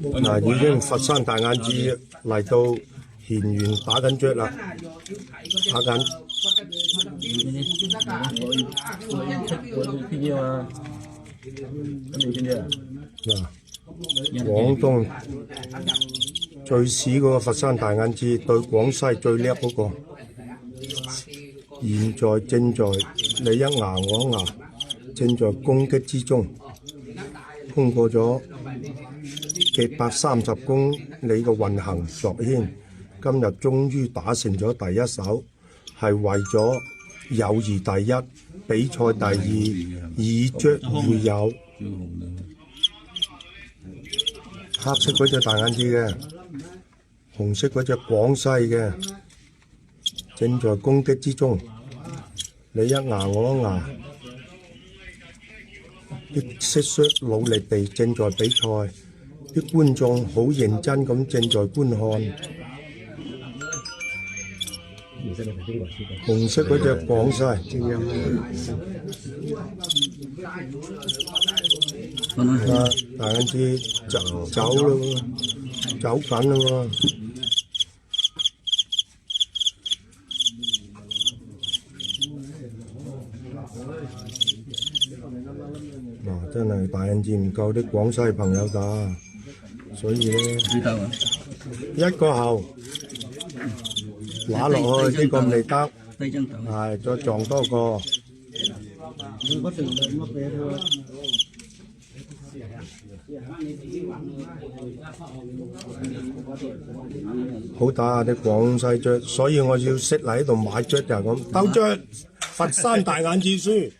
嗱，已經佛山大眼子嚟到賢園打緊雀啦，打緊。嗱，廣東最屎嗰個佛山大眼子對廣西最叻嗰個，現在正在你一牙我一牙，正在攻擊之中，通過咗830公里嘅運行作牽，今日終於打成咗第一手，係為咗友誼第一，比賽第二，以雀會友。黑色嗰隻大眼子嘅，紅色嗰隻廣西嘅，正在攻擊之中，你一牙我一牙，啲蟋蟀努力地正在比賽，啲觀眾好認真咁正在觀看。紅色嗰隻廣西，大眼子走咯喎，走緊咯喎。嗱，真係大眼子唔夠啲廣西朋友打，所以咧一個後揦落去呢個未得，係再撞多個。好打啊啲廣西雀，所以我要識嚟喺度買雀就係咁，鬥雀佛山大眼子輸。